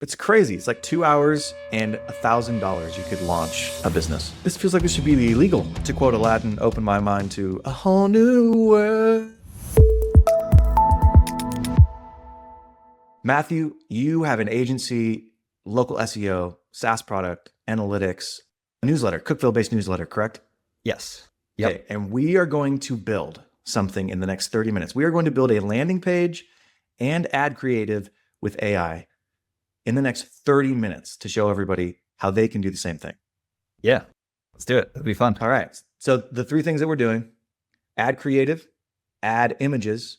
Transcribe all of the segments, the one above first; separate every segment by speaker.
Speaker 1: It's crazy. It's like 2 hours and $1,000 you could launch a business. This feels like this should be illegal. To quote Aladdin, open my mind to a whole new world. Matthew, you have an agency, local SEO, SaaS product, analytics, newsletter, Cookville-based newsletter, correct?
Speaker 2: Yes.
Speaker 1: Yep. Okay. And we are going to build something in the next 30 minutes. We are going to build a landing page and ad creative with AI in the next 30 minutes to show everybody how they can do the same thing.
Speaker 2: Yeah, let's do it. It'll be fun.
Speaker 1: All right. So the three things that we're doing: ad creative, ad images,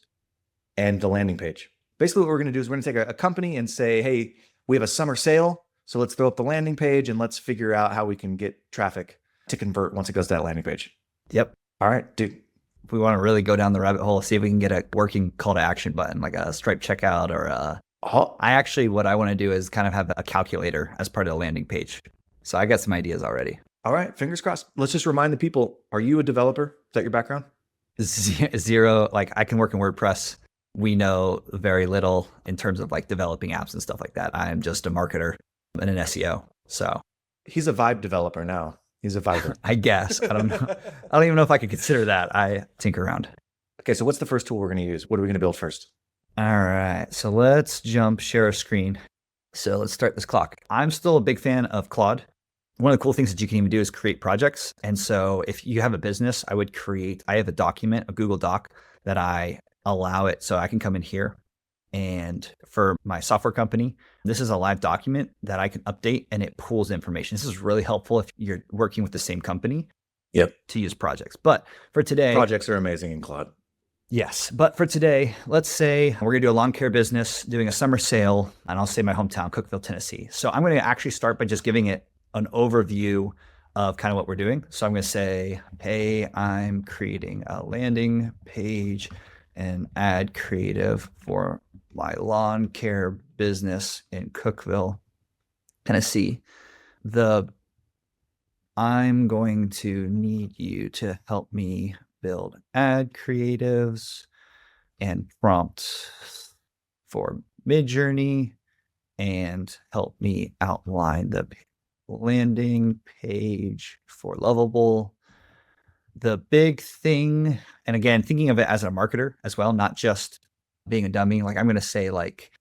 Speaker 1: and the landing page. Basically what we're going to do is we're going to take a company and say, hey, we have a summer sale. So let's throw up the landing page and let's figure out how we can get traffic to convert once it goes to that landing page.
Speaker 2: Yep.
Speaker 1: All right, dude.
Speaker 2: If we want to really go down the rabbit hole, see if we can get a working call to action button, like a Stripe checkout or what I want to do is kind of have a calculator as part of the landing page. So I got some ideas already.
Speaker 1: All right, fingers crossed. Let's just remind the people, are you a developer? Is that your background?
Speaker 2: Zero, like I can work in WordPress. We know very little in terms of like developing apps and stuff like that. I am just a marketer and an SEO. So
Speaker 1: he's a vibe developer now. He's a viber.
Speaker 2: I guess. I don't know. I don't even know if I could consider that. I tinker around.
Speaker 1: Okay, so what's the first tool we're going to use? What are we going to build first?
Speaker 2: All right, so let's share a screen. So let's start this clock. I'm still a big fan of Claude. One of the cool things that you can even do is create projects. And so if you have a business, I have a document, a Google Doc that I allow it so I can come in here. And for my software company, this is a live document that I can update and it pulls information. This is really helpful if you're working with the same company.
Speaker 1: Yep.
Speaker 2: To use projects. But for today,
Speaker 1: projects are amazing in Claude.
Speaker 2: Yes. But for today, let's say we're going to do a lawn care business doing a summer sale, and I'll say my hometown, Cookville, Tennessee. So I'm going to actually start by just giving it an overview of kind of what we're doing. So I'm going to say, hey, I'm creating a landing page and ad creative for my lawn care business in Cookville, Tennessee. I'm going to need you to help me build ad creatives and prompts for Midjourney and help me outline the landing page for Lovable. The big thing, and again, thinking of it as a marketer as well, not just being a dummy, like I'm going to say like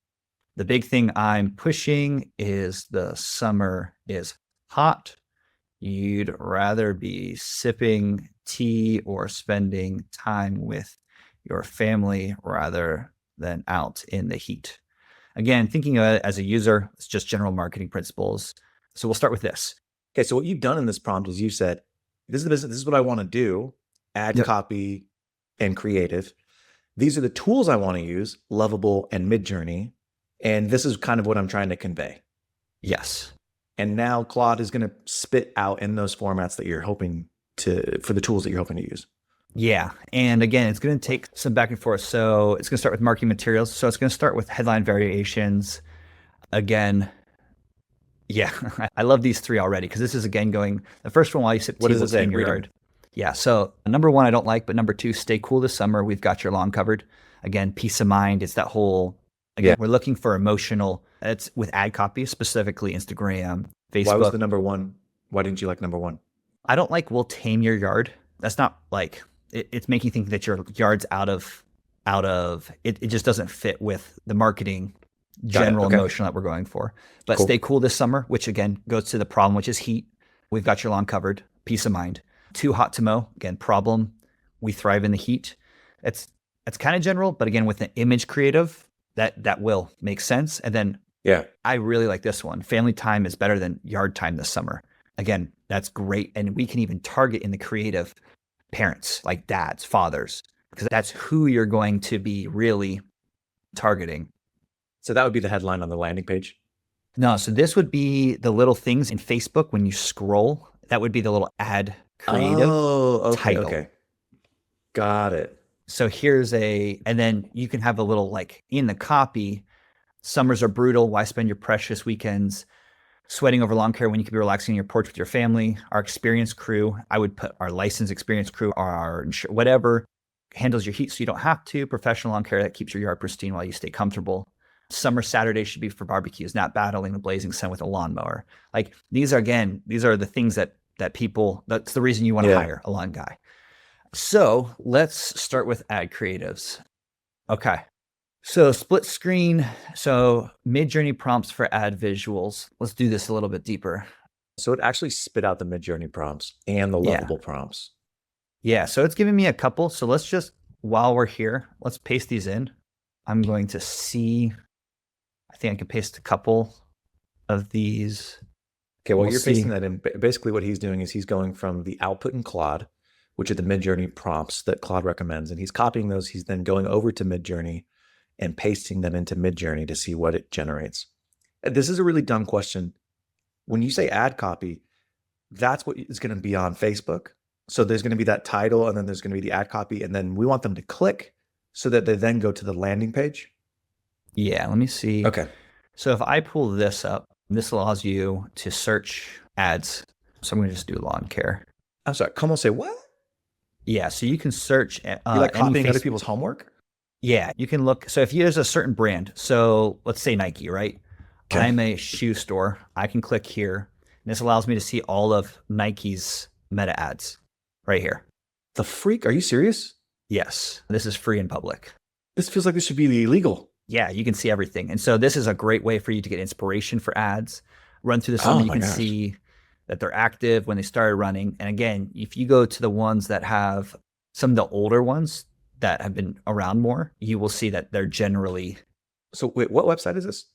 Speaker 2: the big thing I'm pushing is the summer is hot. You'd rather be sipping tea or spending time with your family rather than out in the heat. Again, thinking of it as a user, it's just general marketing principles. So we'll start with this.
Speaker 1: Okay, so what you've done in this prompt is you said, this is the business, this is what I want to do, ad copy and creative. These are the tools I want to use, Lovable and Midjourney. And this is kind of what I'm trying to convey.
Speaker 2: Yes.
Speaker 1: And now Claude is going to spit out in those formats that you're hoping for the tools that you're hoping to use.
Speaker 2: Yeah. And again, it's going to take some back and forth. So it's going to start with marketing materials. So it's going to start with headline variations. Again, yeah, I love these three already because this is again going, the first one while you sip tea, what's in your yard. Yeah. So number one, I don't like, but number two, stay cool this summer. We've got your lawn covered. Again, peace of mind. It's that whole, again, we're looking for emotional. It's with ad copy, specifically Instagram, Facebook.
Speaker 1: Why was the number one? Why didn't you like number one?
Speaker 2: I don't like we'll tame your yard. That's not like, it's making you think that your yard's out of it just doesn't fit with the marketing general emotion that we're going for. But stay cool this summer, which again goes to the problem, which is heat. We've got your lawn covered, peace of mind. Too hot to mow, again, problem. We thrive in the heat. It's kind of general, but again, with an image creative, that will make sense. And then I really like this one. Family time is better than yard time this summer. Again, that's great. And we can even target in the creative parents, like dads, fathers, because that's who you're going to be really targeting.
Speaker 1: So that would be the headline on the landing page?
Speaker 2: No, so this would be the little things in Facebook when you scroll. That would be the little ad creative title.
Speaker 1: Okay. Got it.
Speaker 2: So here's and then you can have a little like in the copy, summers are brutal. Why spend your precious weekends sweating over lawn care when you could be relaxing on your porch with your family? Our experienced crew, I would put our licensed experienced crew, our whatever handles your heat so you don't have to. Professional lawn care that keeps your yard pristine while you stay comfortable. Summer Saturday should be for barbecues, not battling the blazing sun with a lawnmower. Like these are the things that people, that's the reason you want to hire a lawn guy. So let's start with ad creatives. Okay. So split screen. So Midjourney prompts for ad visuals. Let's do this a little bit deeper.
Speaker 1: So it actually spit out the Midjourney prompts and the Lovable prompts.
Speaker 2: Yeah. So it's giving me a couple. So let's just, while we're here, let's paste these in. I'm going to see, I think I can paste a couple of these.
Speaker 1: Okay, well, you're pasting that in. Basically, what he's doing is he's going from the output in Claude, which are the Midjourney prompts that Claude recommends, and he's copying those. He's then going over to Midjourney and pasting them into Midjourney to see what it generates. This is a really dumb question. When you say ad copy, that's what is going to be on Facebook. So there's going to be that title, and then there's going to be the ad copy, and then we want them to click so that they then go to the landing page.
Speaker 2: Yeah, let me see.
Speaker 1: Okay.
Speaker 2: So if I pull this up, this allows you to search ads. So I'm going to just do lawn care.
Speaker 1: I'm sorry. Come on, say what?
Speaker 2: Yeah, so you can search.
Speaker 1: You like copying other people's homework?
Speaker 2: Yeah, you can look. So if you use a certain brand, so let's say Nike, right? Okay. I'm a shoe store. I can click here. And this allows me to see all of Nike's meta ads right here.
Speaker 1: The freak? Are you serious?
Speaker 2: Yes. This is free in public.
Speaker 1: This feels like this should be illegal.
Speaker 2: Yeah, you can see everything. And so this is a great way for you to get inspiration for ads. Run through the summer, you can see that they're active when they started running. And again, if you go to the ones that have some of the older ones that have been around more, you will see that they're generally.
Speaker 1: So wait, what website is this?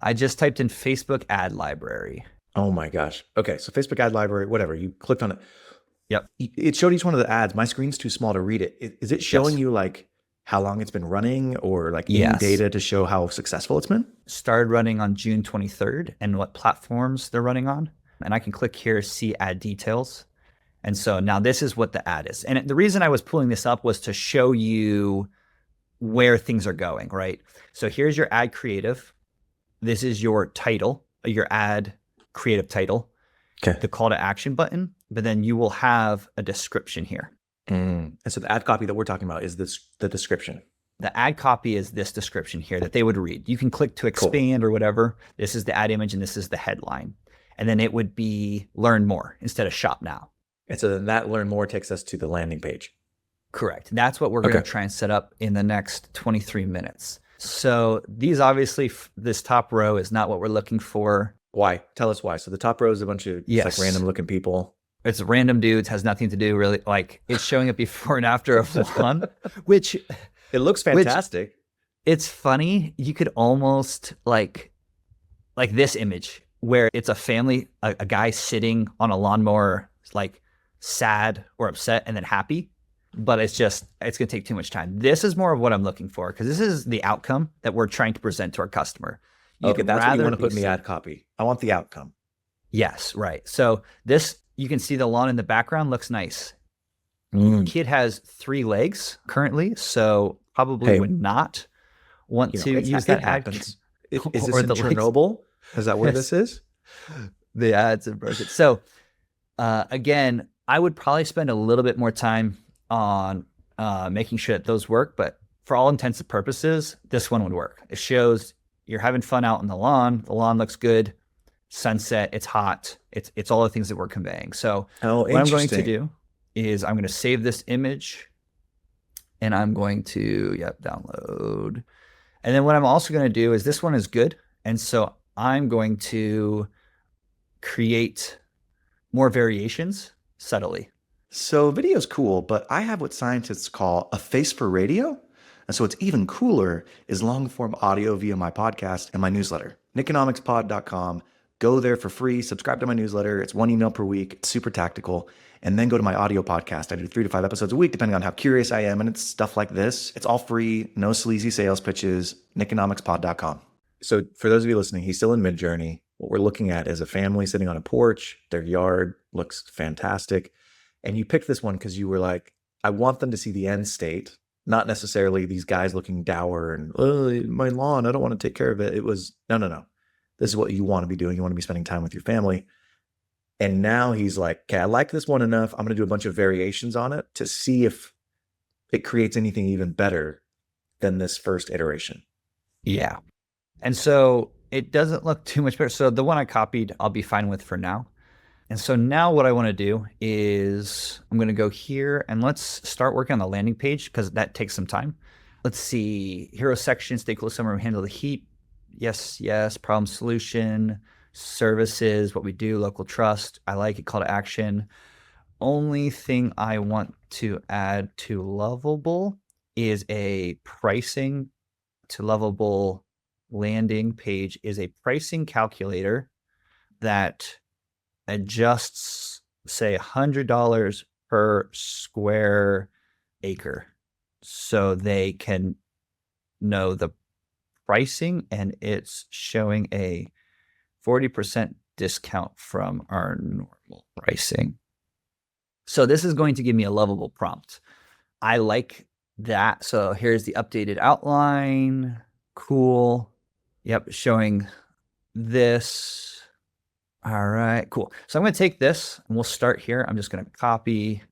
Speaker 2: I just typed in Facebook ad library.
Speaker 1: Oh my gosh. Okay, so Facebook ad library, whatever. You clicked on it.
Speaker 2: Yep.
Speaker 1: It showed each one of the ads. My screen's too small to read it. Is it showing you like how long it's been running or like any data to show how successful it's been?
Speaker 2: Started running on June 23rd and what platforms they're running on. And I can click here, see ad details. And so now this is what the ad is. And the reason I was pulling this up was to show you where things are going, right? So here's your ad creative. This is your title, your ad creative title, the call to action button, but then you will have a description here.
Speaker 1: And so the ad copy that we're talking about is the description.
Speaker 2: The ad copy is this description here that they would read. You can click to expand or whatever. This is the ad image and this is the headline. And then it would be learn more instead of shop now.
Speaker 1: And so then that learn more takes us to the landing page.
Speaker 2: Correct. That's what we're going to try and set up in the next 23 minutes. So these obviously, this top row is not what we're looking for.
Speaker 1: Why? Tell us why. So the top row is a bunch of like random looking people.
Speaker 2: It's random dudes, has nothing to do really. Like it's showing up before and after of one, which
Speaker 1: it looks fantastic.
Speaker 2: It's funny. You could almost like this image where it's a family, a guy sitting on a lawnmower, like sad or upset and then happy. But it's going to take too much time. This is more of what I'm looking for because this is the outcome that we're trying to present to our customer.
Speaker 1: Okay, that's what you want to put in the ad copy. I want the outcome.
Speaker 2: Yes, right. So this, you can see the lawn in the background looks nice. Kid has 3 legs currently, so probably would not want to use that ad.
Speaker 1: Is this in Chernobyl? Is that where this is?
Speaker 2: The ads are broken. So again, I would probably spend a little bit more time on making sure that those work, but for all intents and purposes, this one would work. It shows you're having fun out on the lawn looks good, sunset, it's hot, it's all the things that we're conveying. So what I'm going to do is I'm going to save this image and I'm going to, download. And then what I'm also going to do is this one is good. And so I'm going to create more variations subtly.
Speaker 1: So video is cool, but I have what scientists call a face for radio. And so what's even cooler is long form audio via my podcast and my newsletter, nikonomicspod.com. Go there for free, subscribe to my newsletter. It's 1 email per week. It's super tactical. And then go to my audio podcast. I do 3 to 5 episodes a week, depending on how curious I am. And it's stuff like this. It's all free, no sleazy sales pitches, nikonomicspod.com. So for those of you listening, he's still in Midjourney. What we're looking at is a family sitting on a porch. Their yard looks fantastic. And you picked this one because you were like, I want them to see the end state, not necessarily these guys looking dour and, oh, my lawn, I don't want to take care of it. It was, no. This is what you want to be doing. You want to be spending time with your family. And now he's like, okay, I like this one enough. I'm going to do a bunch of variations on it to see if it creates anything even better than this first iteration.
Speaker 2: Yeah. And so it doesn't look too much better. So the one I copied, I'll be fine with for now. And so now what I want to do is I'm going to go here and let's start working on the landing page because that takes some time. Let's see, hero section, stakeholder summary, handle the heat. Yes, yes, problem solution, services, what we do, local trust. I like it, call to action. Only thing I want to add to Lovable is a pricing to Lovable landing page is a pricing calculator that adjusts, say, $100 per square acre so they can know the pricing, and it's showing a 40% discount from our normal pricing. So this is going to give me a Lovable prompt. I like that. So here's the updated outline. Cool. Yep, showing this. All right, cool. So I'm going to take this and we'll start here. I'm just going to copy.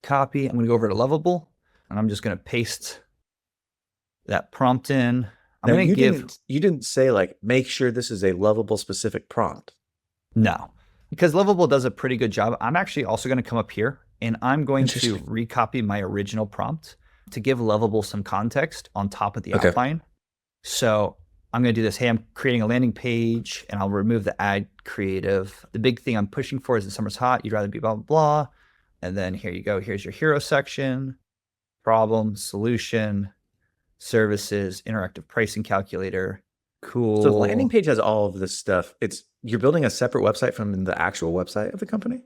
Speaker 2: I'm going to go over to Lovable and I'm just going to paste that prompt in. I'm
Speaker 1: Now
Speaker 2: going to give
Speaker 1: you didn't say like make sure this is a Lovable specific prompt.
Speaker 2: no, because Lovable does a pretty good job. I'm actually also going to come up here and I'm going to recopy my original prompt to give Lovable some context on top of the outline. So I'm going to do this. Hey, I'm creating a landing page and I'll remove the ad creative. The big thing I'm pushing for is the summer's hot. You'd rather be blah, blah, blah. And then here you go. Here's your hero section, problem, solution, services, interactive pricing calculator. Cool.
Speaker 1: So the landing page has all of this stuff. You're building a separate website from the actual website of the company?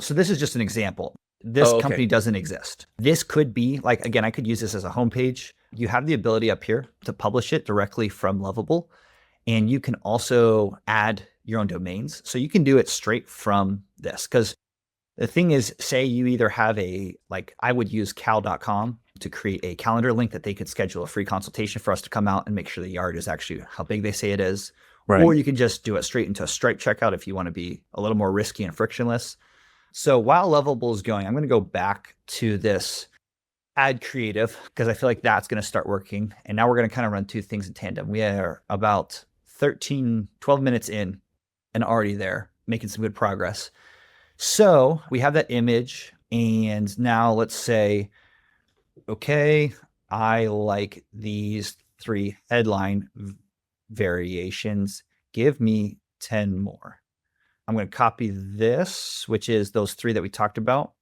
Speaker 2: So this is just an example. This company doesn't exist. This could be like, again, I could use this as a homepage. You have the ability up here to publish it directly from Lovable. And you can also add your own domains. So you can do it straight from this. Because the thing is, say you either have I would use cal.com to create a calendar link that they could schedule a free consultation for us to come out and make sure the yard is actually how big they say it is. Right. Or you can just do it straight into a Stripe checkout if you want to be a little more risky and frictionless. So while Lovable is going, I'm going to go back to this ad creative because I feel like that's going to start working. And now we're going to kind of run two things in tandem. We are about 12 minutes in and already there, making some good progress. So we have that image. And now let's say, okay, I like these 3 headline variations. Give me 10 more. I'm going to copy this, which is those 3 that we talked about.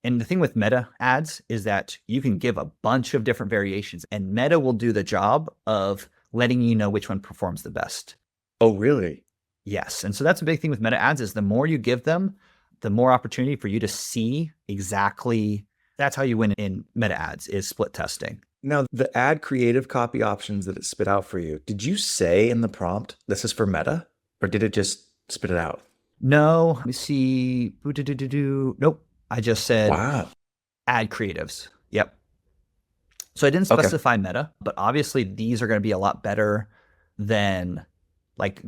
Speaker 2: And the thing with Meta ads is that you can give a bunch of different variations and Meta will do the job of letting you know which one performs the best.
Speaker 1: Oh, really?
Speaker 2: Yes. And so that's a big thing with Meta ads is the more you give them, the more opportunity for you to see exactly. That's how you win in Meta ads is split testing.
Speaker 1: Now, the ad creative copy options that it spit out for you, did you say in the prompt, this is for Meta, or did it just spit it out?
Speaker 2: No, let me see. Nope. I just said ad creatives. Yep. So I didn't specify Meta, but obviously these are going to be a lot better than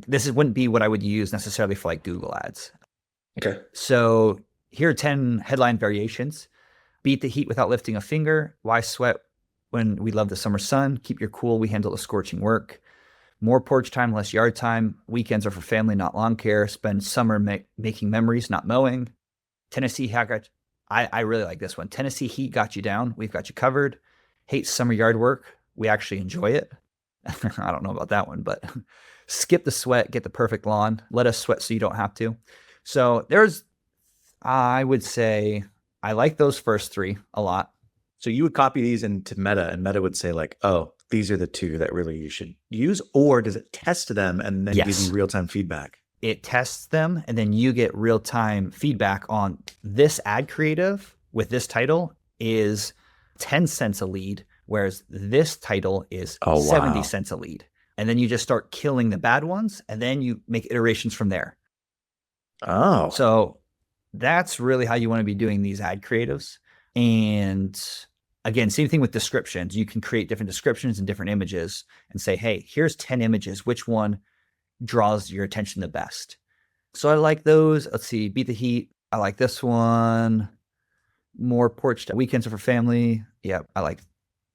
Speaker 2: this wouldn't be what I would use necessarily for Google ads.
Speaker 1: Okay.
Speaker 2: So here are 10 headline variations. Beat the heat without lifting a finger. Why sweat when we love the summer sun? Keep your cool. We handle the scorching work. More porch time, less yard time. Weekends are for family, not lawn care. Spend summer making memories, not mowing. Tennessee heat. I really like this one. Tennessee heat got you down. We've got you covered. Hate summer yard work. We actually enjoy it. I don't know about that one, but skip the sweat, get the perfect lawn. Let us sweat so you don't have to. So I would say I like those first 3 a lot.
Speaker 1: So you would copy these into Meta and Meta would say oh, these are the 2 that really you should use, or does it test them and then give you real-time feedback?
Speaker 2: It tests them and then you get real-time feedback on this ad creative with this title is 10 cents a lead, whereas this title is 70 cents a lead. And then you just start killing the bad ones and then you make iterations from there.
Speaker 1: Oh.
Speaker 2: So that's really how you want to be doing these ad creatives. And again, same thing with descriptions. You can create different descriptions and different images and say, hey, here's 10 images. Which one draws your attention the best? So I like those. Let's see, beat the heat. I like this one. More porch weekends are for family. Yeah, I like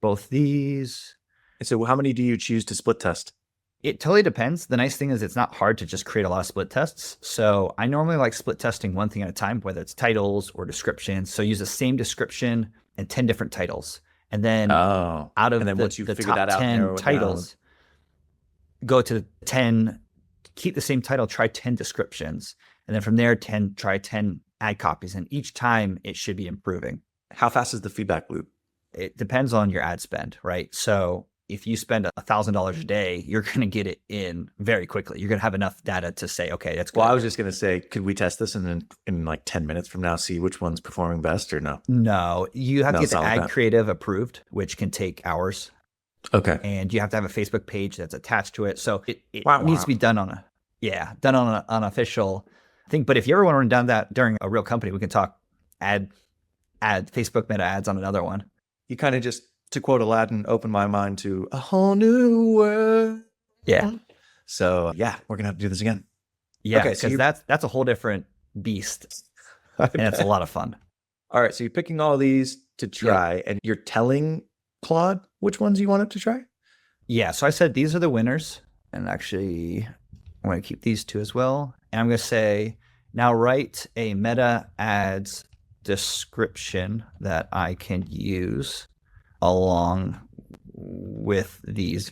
Speaker 2: both these.
Speaker 1: So how many do you choose to split test?
Speaker 2: It totally depends. The nice thing is it's not hard to just create a lot of split tests. So I normally like split testing one thing at a time, whether it's titles or descriptions. So use the same description and 10 different titles. And then
Speaker 1: Oh,
Speaker 2: out
Speaker 1: and
Speaker 2: of
Speaker 1: then once you
Speaker 2: the
Speaker 1: figure
Speaker 2: top
Speaker 1: that out,
Speaker 2: 10
Speaker 1: narrow it down.
Speaker 2: titles, go to 10, keep the same title, try 10 descriptions. And then from there, try 10 ad copies. And each time it should be improving.
Speaker 1: How fast is the feedback loop?
Speaker 2: It depends on your ad spend, right? So if you spend $1,000 a day, you're going to get it in very quickly. You're going to have enough data to say, okay, that's good.
Speaker 1: Well, I was just going to say, could we test this and then in like 10 minutes from now, see which one's performing best or no?
Speaker 2: No, you have
Speaker 1: No,
Speaker 2: to
Speaker 1: it's
Speaker 2: get the
Speaker 1: not like
Speaker 2: ad
Speaker 1: that.
Speaker 2: creative approved, which can take hours.
Speaker 1: Okay.
Speaker 2: And you have to have a Facebook page that's attached to it. So it
Speaker 1: Wow,
Speaker 2: needs
Speaker 1: wow.
Speaker 2: to be done on an official thing. But if you ever want to run down that during a real company, we can talk ad Facebook meta ads on another one.
Speaker 1: You kind of just, to quote Aladdin, opened my mind to a whole new world.
Speaker 2: Yeah.
Speaker 1: So yeah, we're going to have to do this again.
Speaker 2: Yeah.
Speaker 1: Okay,
Speaker 2: Because
Speaker 1: so
Speaker 2: that's a whole different beast. And it's a lot of fun.
Speaker 1: All right, so you're picking all these to try and you're telling Claude which ones you want it to try?
Speaker 2: Yeah. So I said these are the winners. And actually, I'm going to keep these two as well. And I'm going to say, now write a meta ads description that I can use along with these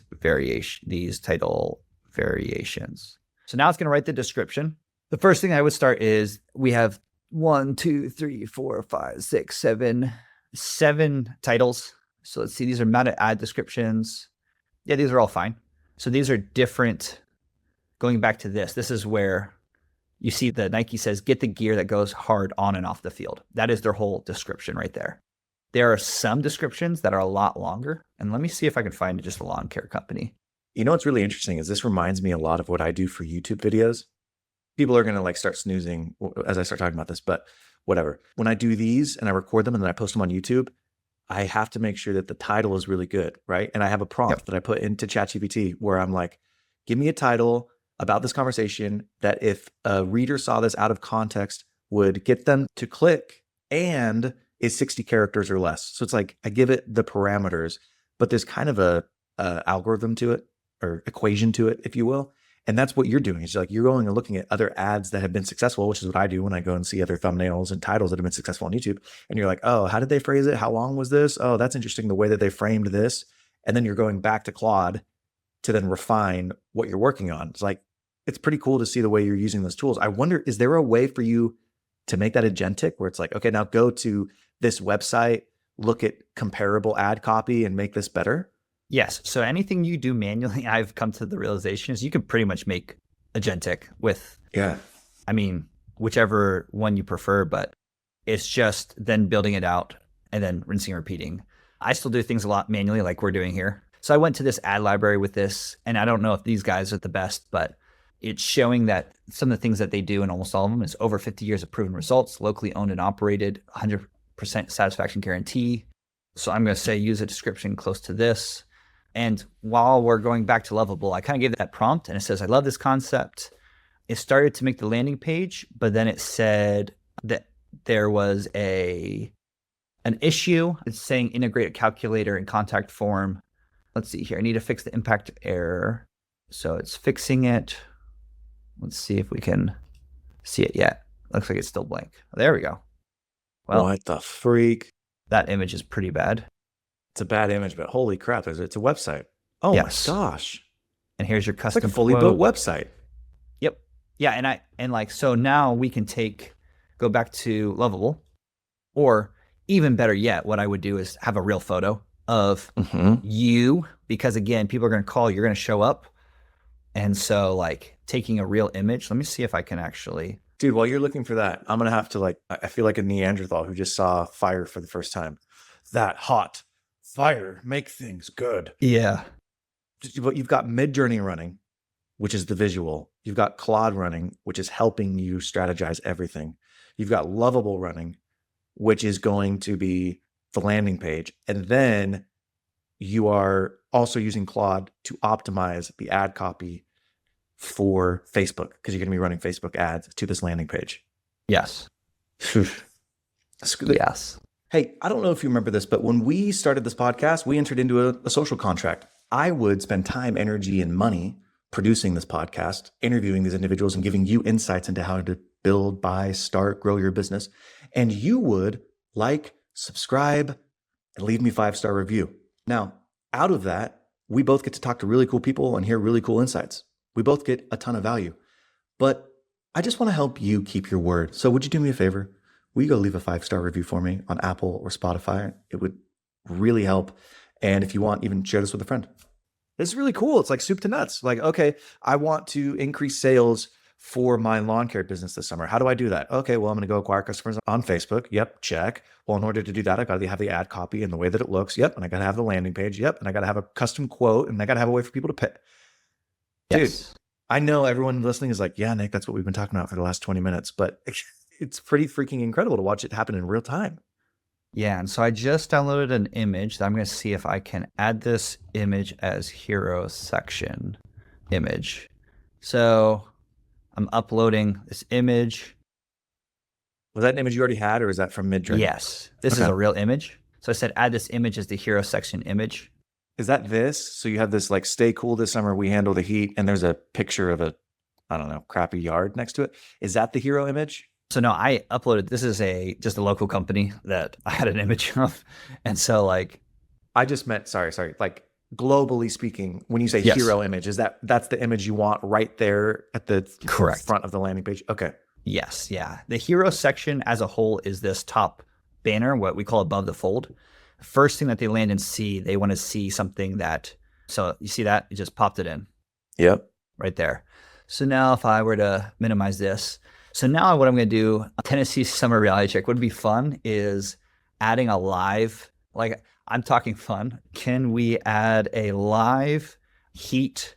Speaker 2: title variations. So now it's going to write the description. The first thing I would start is we have 1, 2, 3, 4, 5, 6, 7 titles. So let's see, these are meta ad descriptions. Yeah, these are all fine. So these are different. Going back to this is where you see the Nike says, get the gear that goes hard on and off the field. That is their whole description right there. There are some descriptions that are a lot longer. And let me see if I can find just a lawn care company.
Speaker 1: You know what's really interesting is this reminds me a lot of what I do for YouTube videos. People are going to like start snoozing as I start talking about this, but whatever. When I do these and I record them and then I post them on YouTube, I have to make sure that the title is really good, right? And I have a prompt that I put into ChatGPT where I'm like, give me a title about this conversation that if a reader saw this out of context would get them to click and is 60 characters or less. So it's like I give it the parameters, but there's kind of a algorithm to it or equation to it, if you will. And that's what you're doing. It's like you're going and looking at other ads that have been successful, which is what I do when I go and see other thumbnails and titles that have been successful on YouTube. And you're like, oh, how did they phrase it? How long was this? Oh, that's interesting, the way that they framed this. And then you're going back to Claude to then refine what you're working on. It's like, it's pretty cool to see the way you're using those tools. I wonder, is there a way for you to make that agentic where it's like, okay, now go to this website, look at comparable ad copy and make this better?
Speaker 2: Yes. So anything you do manually, I've come to the realization is you can pretty much make agentic with, I mean, whichever one you prefer, but it's just then building it out and then rinsing and repeating. I still do things a lot manually like we're doing here. So I went to this ad library with this, and I don't know if these guys are the best, but it's showing that some of the things that they do in almost all of them is over 50 years of proven results, locally owned and operated, 100% satisfaction guarantee. So I'm going to say use a description close to this. And while we're going back to Lovable, I kind of gave that prompt and it says, I love this concept. It started to make the landing page, but then it said that there was an issue. It's saying integrate a calculator and contact form. Let's see here. I need to fix the impact error. So it's fixing it. Let's see if we can see it yet. Looks like it's still blank. There we go. Well,
Speaker 1: what the freak?
Speaker 2: That image is pretty bad.
Speaker 1: It's a bad image, but holy crap, it's a website. Oh
Speaker 2: Yes.
Speaker 1: my gosh.
Speaker 2: And here's your
Speaker 1: It's
Speaker 2: custom
Speaker 1: like a fully
Speaker 2: quote.
Speaker 1: built website.
Speaker 2: Yep. Yeah. So now we can go back to Lovable, or even better yet, what I would do is have a real photo of you, because again, people are going to call, you're going to show up. And so like taking a real image, let me see if I can actually.
Speaker 1: Dude, while you're looking for that, I'm going to have to I feel like a Neanderthal who just saw fire for the first time. That hot fire, make things good.
Speaker 2: Yeah.
Speaker 1: But you've got Midjourney running, which is the visual. You've got Claude running, which is helping you strategize everything. You've got Lovable running, which is going to be the landing page. And then you are also using Claude to optimize the ad copy for Facebook, because you're going to be running Facebook ads to this landing page.
Speaker 2: Yes. Yes.
Speaker 1: Hey, I don't know if you remember this, but when we started this podcast, we entered into a social contract. I would spend time, energy, and money producing this podcast, interviewing these individuals, and giving you insights into how to build, buy, start, grow your business. And you would like, subscribe, and leave me 5-star review. Now, out of that, we both get to talk to really cool people and hear really cool insights. We both get a ton of value. But I just want to help you keep your word. So would you do me a favor? Will you go leave a 5-star review for me on Apple or Spotify? It would really help. And if you want, even share this with a friend. This is really cool. It's like soup to nuts. Like, okay, I want to increase sales for my lawn care business this summer. How do I do that? Okay, well, I'm going to go acquire customers on Facebook. Yep, check. Well, in order to do that, I got to have the ad copy and the way that it looks. Yep, and I got to have the landing page. Yep, and I got to have a custom quote, and I got to have a way for people to pay.
Speaker 2: Yes.
Speaker 1: Dude, I know everyone listening is like, yeah, Nick, that's what we've been talking about for the last 20 minutes, but it's pretty freaking incredible to watch it happen in real time.
Speaker 2: Yeah, and so I just downloaded an image that I'm going to see if I can add this image as hero section image. So I'm uploading this image.
Speaker 1: Was that an image you already had, or is that from Midjourney?
Speaker 2: Yes, this is a real image. So I said add this image as the hero section image.
Speaker 1: Is that this? So you have this like, stay cool this summer, we handle the heat, and there's a picture of a, I don't know, crappy yard next to it. Is that the hero image?
Speaker 2: So no, I uploaded, this is just a local company that I had an image of. And so like,
Speaker 1: I just meant, sorry, like globally speaking, when you say hero image, that's the image you want right there at the front of the landing page? Okay.
Speaker 2: Yes, yeah. The hero section as a whole is this top banner, what we call above the fold. First thing that they land and see, they want to see something that, so you see that? It just popped it in.
Speaker 1: Yep.
Speaker 2: Right there. So now if I were to minimize this, so now what I'm going to do, Tennessee summer reality check would be fun is adding a live, like I'm talking fun. Can we add a live heat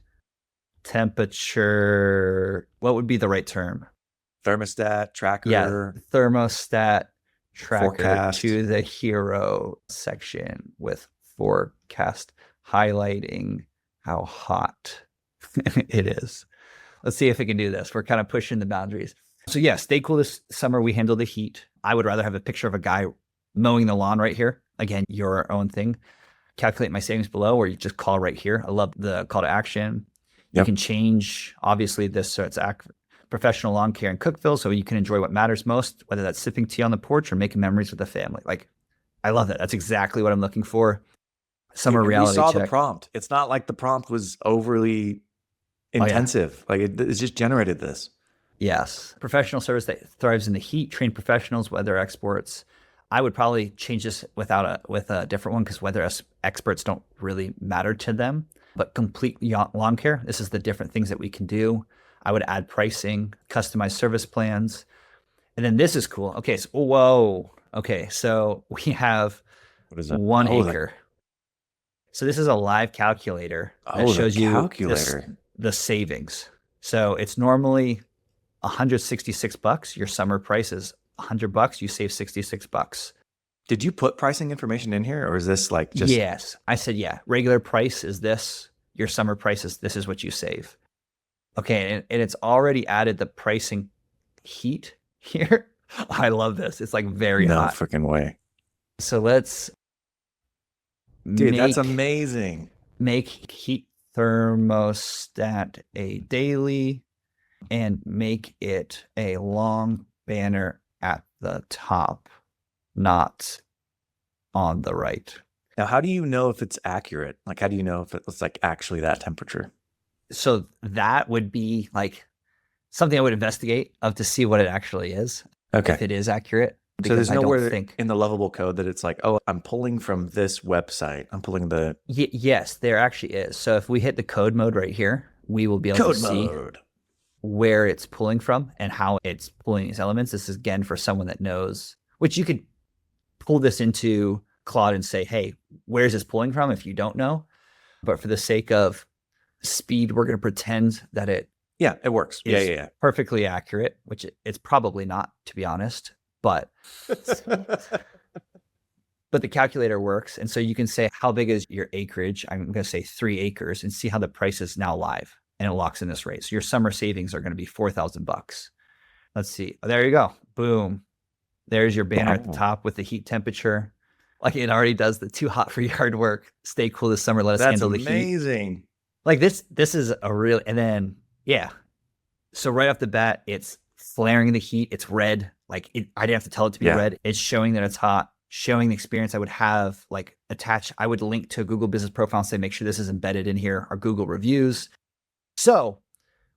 Speaker 2: temperature? What would be the right term?
Speaker 1: Thermostat tracker.
Speaker 2: Yeah, thermostat tracker
Speaker 1: forecast
Speaker 2: to the hero section with forecast highlighting how hot it is. Let's see if we can do this. We're kind of pushing the boundaries. So yeah, stay cool this summer. We handle the heat. I would rather have a picture of a guy mowing the lawn right here. Again, your own thing. Calculate my savings below, or you just call right here. I love the call to action. You can change, obviously, this, so it's professional lawn care in Cookville, so you can enjoy what matters most, whether that's sipping tea on the porch or making memories with the family. Like, I love that. That's exactly what I'm looking for. Summer reality check.
Speaker 1: We saw the prompt. It's not like the prompt was overly intensive. Like it's just generated this.
Speaker 2: Yes. Professional service that thrives in the heat, trained professionals, weather experts. I would probably change this with a different one because weather experts don't really matter to them. But complete lawn care, this is the different things that we can do. I would add pricing, customized service plans. And then this is cool. Okay, so whoa. Okay, so we have 1 acre. So this is a live calculator that shows you the savings. So it's normally $166. Your summer price is $100. You save $66.
Speaker 1: Did you put pricing information in here, or is this like just?
Speaker 2: Yes, I said regular price is this. Your summer price is this is what you save. Okay, and it's already added the pricing heat here. I love this. It's like very hot.
Speaker 1: No freaking way.
Speaker 2: So let's
Speaker 1: that's amazing.
Speaker 2: Make heat thermostat a daily and make it a long banner at the top, not on the right.
Speaker 1: Now, how do you know if it's accurate? Like, how do you know if it's like actually that temperature?
Speaker 2: So that would be like something I would investigate to see what it actually is.
Speaker 1: Okay.
Speaker 2: If it is accurate.
Speaker 1: So there's nowhere in the Lovable code that it's like, oh, I'm pulling from this website. I'm pulling the...
Speaker 2: Yes, there actually is. So if we hit the code mode right here, we will be able to see where it's pulling from and how it's pulling these elements. This is, again, for someone that knows, which you could pull this into Claude and say, hey, where's this pulling from if you don't know? But for the sake of speed, we're going to pretend that it
Speaker 1: works.
Speaker 2: Perfectly accurate, which it's probably not, to be honest. But the calculator works. And so you can say, how big is your acreage? I'm going to say 3 acres and see how the price is now live. And it locks in this rate. So your summer savings are going to be $4,000. Let's see. Oh, there you go. Boom. There's your banner at the top with the heat temperature. Like it already does the too hot for yard work. Stay cool this summer. Let us handle the heat.
Speaker 1: That's amazing.
Speaker 2: Like this is a real, and then, yeah. So right off the bat, it's flaring the heat. It's red. Like I didn't have to tell it to be
Speaker 1: Yeah.
Speaker 2: red. It's showing that it's hot, showing the experience I would have like attached. I would link to a Google business profile and say, make sure this is embedded in here, our Google reviews. So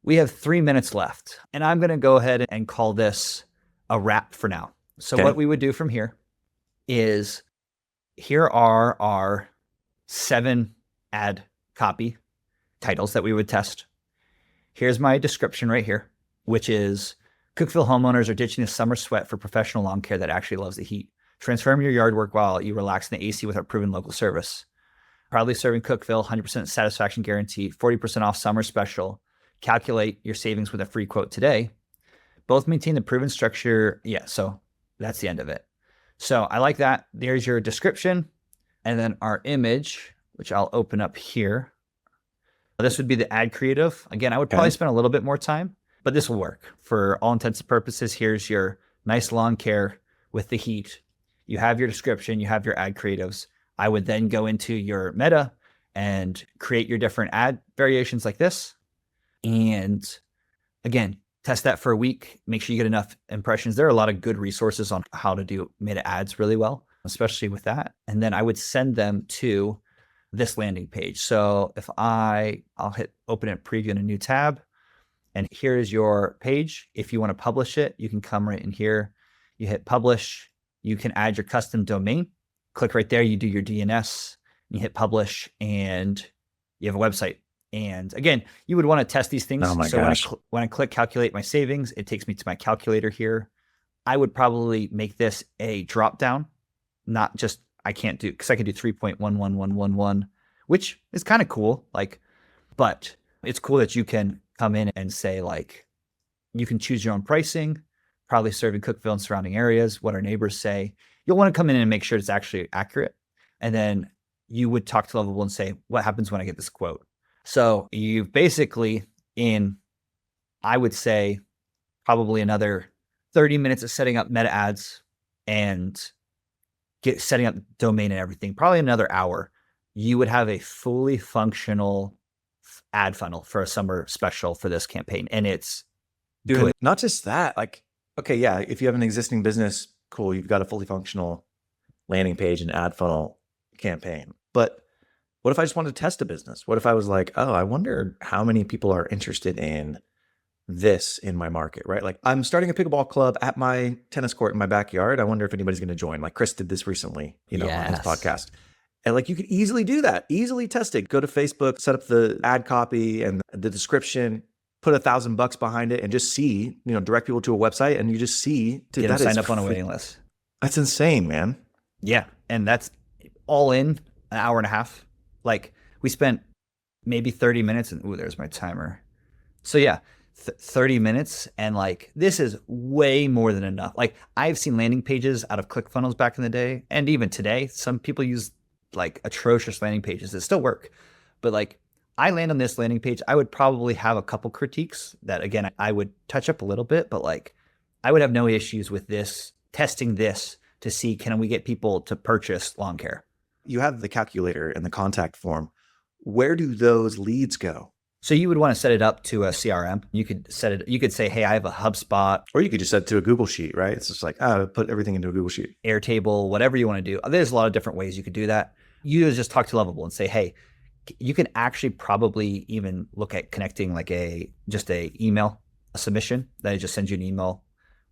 Speaker 2: we have 3 minutes left, and I'm going to go ahead and call this a wrap for now. So
Speaker 1: Okay.
Speaker 2: what we would do from here is, here are our 7 ad copy titles that we would test. Here's my description right here, which is Cookville homeowners are ditching the summer sweat for professional lawn care that actually loves the heat. Transform your yard work while you relax in the AC with our proven local service. Proudly serving Cookville, 100% satisfaction guarantee, 40% off summer special. Calculate your savings with a free quote today. Both maintain the proven structure. Yeah, so that's the end of it. So I like that. There's your description. And then our image, which I'll open up here. This would be the ad creative. Again, I would probably spend a little bit more time, but this will work for all intents and purposes. Here's your nice lawn care with the heat. You have your description, you have your ad creatives. I would then go into your meta and create your different ad variations like this. And again, test that for a week. Make sure you get enough impressions. There are a lot of good resources on how to do meta ads really well, especially with that. And then I would send them to this landing page. So if I'll hit open it, preview in a new tab, and here's your page. If you want to publish it, you can come right in here. You hit publish. You can add your custom domain. Click right there. You do your DNS. You hit publish, and you have a website. And again, you would want to test these things.
Speaker 1: Oh my
Speaker 2: so
Speaker 1: gosh.
Speaker 2: when I click calculate my savings, it takes me to my calculator here. I would probably make this a drop down, not just, I can't do, because I can do 3.11111, which is kind of cool. Like, but it's cool that you can come in and say, like, you can choose your own pricing, probably serving Cookville and surrounding areas, what our neighbors say. You'll want to come in and make sure it's actually accurate. And then you would talk to Lovable and say, what happens when I get this quote? So you've basically, in, I would say, probably another 30 minutes of setting up meta ads and setting up the domain and everything, probably another hour, you would have a fully functional ad funnel for a summer special for this campaign. And it's good.
Speaker 1: Not just that, like, okay, yeah, if you have an existing business, cool, you've got a fully functional landing page and ad funnel campaign. But what if I just wanted to test a business? What if I was like, oh, I wonder how many people are interested in this in my market, right? Like, I'm starting a pickleball club at my tennis court in my backyard. I wonder if anybody's going to join. Like Chris did this recently, on his podcast. And like, you could easily do that, easily test it. Go to Facebook, set up the ad copy and the description, put $1,000 behind it, and just see, direct people to a website, and you just see,
Speaker 2: Get them signed up on a waiting list.
Speaker 1: That's insane, man.
Speaker 2: Yeah. And that's all in an hour and a half. Like, we spent maybe 30 minutes and, ooh, there's my timer. So yeah, 30 minutes. And like, this is way more than enough. Like, I've seen landing pages out of ClickFunnels back in the day. And even today, some people use like atrocious landing pages that still work. But like, I land on this landing page, I would probably have a couple critiques that, again, I would touch up a little bit, but like, I would have no issues with this, testing this to see, can we get people to purchase lawn care?
Speaker 1: You have the calculator and the contact form. Where do those leads go?
Speaker 2: So you would want to set it up to a CRM. You could say, hey, I have a HubSpot.
Speaker 1: Or you could just set it to a Google Sheet, right? It's just like, put everything into a Google Sheet.
Speaker 2: Airtable, whatever you want to do. There's a lot of different ways you could do that. You just talk to Lovable and say, hey, you can actually probably even look at connecting like a email, a submission that just sends you an email,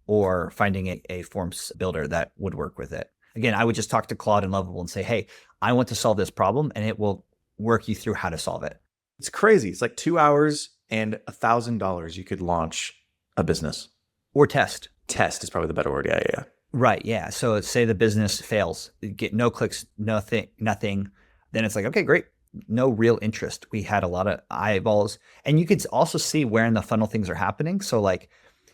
Speaker 2: or finding a forms builder that would work with it. Again, I would just talk to Claude and Lovable and say, hey, I want to solve this problem, and it will work you through how to solve it.
Speaker 1: It's crazy. It's like 2 hours and $1,000. You could launch a business.
Speaker 2: Or test.
Speaker 1: Test is probably the better word. Yeah.
Speaker 2: Right. Yeah. So say the business fails, get no clicks, nothing. Then it's like, okay, great. No real interest. We had a lot of eyeballs, and you could also see where in the funnel things are happening. So like,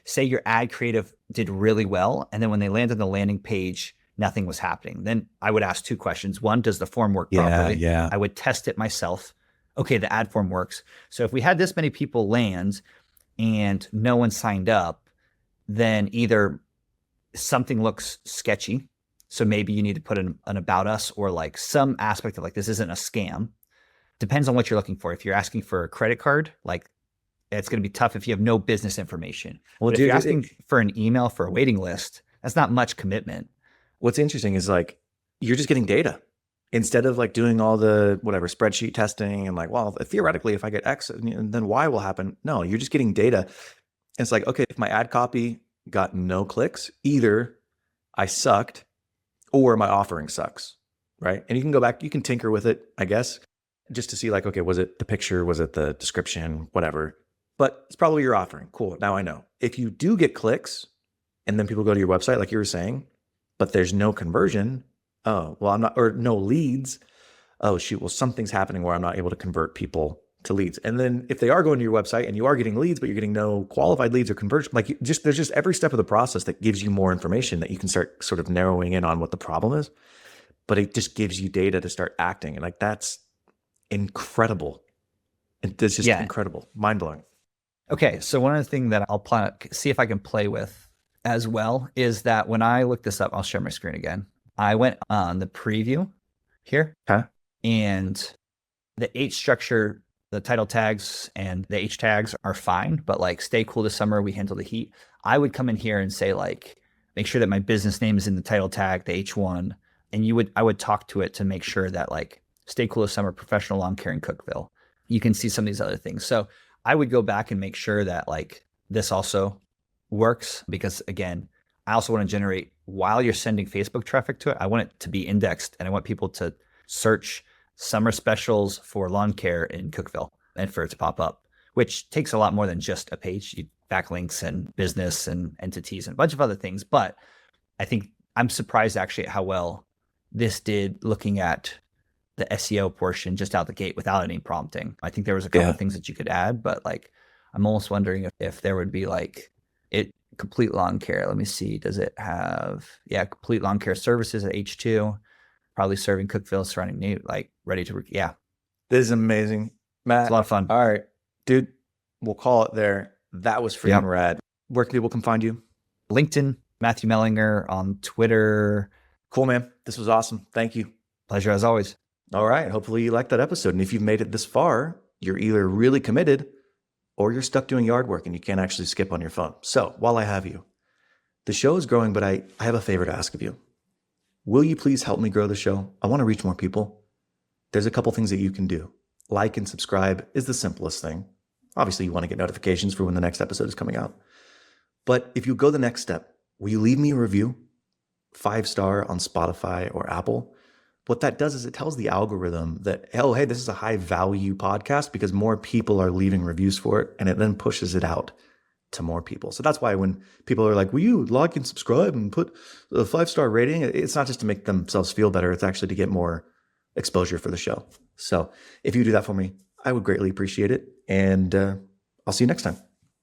Speaker 2: say your ad creative did really well, and then when they landed on the landing page, nothing was happening. Then I would ask 2 questions. One, does the form work properly?
Speaker 1: Yeah.
Speaker 2: I would test it myself. Okay, the ad form works. So if we had this many people land and no one signed up, then either something looks sketchy. So maybe you need to put an about us, or like some aspect of like, this isn't a scam. Depends on what you're looking for. If you're asking for a credit card, like it's going to be tough if you have no business information.
Speaker 1: Well,
Speaker 2: But if
Speaker 1: dude,
Speaker 2: you're asking for an email for a waiting list, that's not much commitment.
Speaker 1: what's interesting is like you're just getting data instead of like doing all the whatever spreadsheet testing and like, well, theoretically, if I get X, then Y will happen. No, you're just getting data. And it's like, okay, if my ad copy got no clicks, either I sucked or my offering sucks, right? And you can go back, you can tinker with it, I guess, just to see like, okay, was it the picture? Was it the description? Whatever. But it's probably your offering. Cool. Now I know. If you do get clicks and then people go to your website, like you were saying, but there's no conversion. Oh, well, I'm not, or no leads. Oh, shoot. Well, something's happening where I'm not able to convert people to leads. And then if they are going to your website and you are getting leads, but you're getting no qualified leads or conversion, like there's just every step of the process that gives you more information that you can start sort of narrowing in on what the problem is. But it just gives you data to start acting. And like, that's incredible. It's just incredible, mind blowing.
Speaker 2: Okay. So one of the things that I'll see if I can play with as well is that when I look this up, I'll share my screen again. I went on the preview here and the H structure, the title tags and the H tags are fine, but like stay cool this summer, we handle the heat. I would come in here and say like, make sure that my business name is in the title tag, the H1. And I would talk to it to make sure that like stay cool this summer, professional lawn care in Cookeville. You can see some of these other things. So I would go back and make sure that like this also works because again, I also want to generate while you're sending Facebook traffic to it, I want it to be indexed and I want people to search summer specials for lawn care in Cookeville and for it to pop up, which takes a lot more than just a page, backlinks and business and entities and a bunch of other things. But I think I'm surprised actually at how well this did looking at the SEO portion just out the gate without any prompting. I think there was a couple of things that you could add, but like, I'm almost wondering if there would be like complete lawn care. Let me see. Does it have, complete lawn care services at H2, probably serving Cookeville, surrounding new, like ready to,
Speaker 1: This is amazing, Matt.
Speaker 2: It's a lot of fun.
Speaker 1: All right, dude, we'll call it there. That was freaking rad. Where can people come find you?
Speaker 2: LinkedIn, Matthew Mellinger, on Twitter.
Speaker 1: Cool, man. This was awesome. Thank you.
Speaker 2: Pleasure as always.
Speaker 1: All right. Hopefully you liked that episode. And if you've made it this far, you're either really committed or you're stuck doing yard work and you can't actually skip on your phone. So while I have you, the show is growing, but I have a favor to ask of you. Will you please help me grow the show? I want to reach more people. There's a couple things that you can do. Like and subscribe is the simplest thing. Obviously, you want to get notifications for when the next episode is coming out. But if you go the next step, will you leave me a review? 5-star on Spotify or Apple. What that does is it tells the algorithm that, oh, hey, this is a high value podcast because more people are leaving reviews for it, and it then pushes it out to more people. So that's why when people are like, will you like and subscribe and put a 5-star rating? It's not just to make themselves feel better. It's actually to get more exposure for the show. So if you do that for me, I would greatly appreciate it. And I'll see you next time.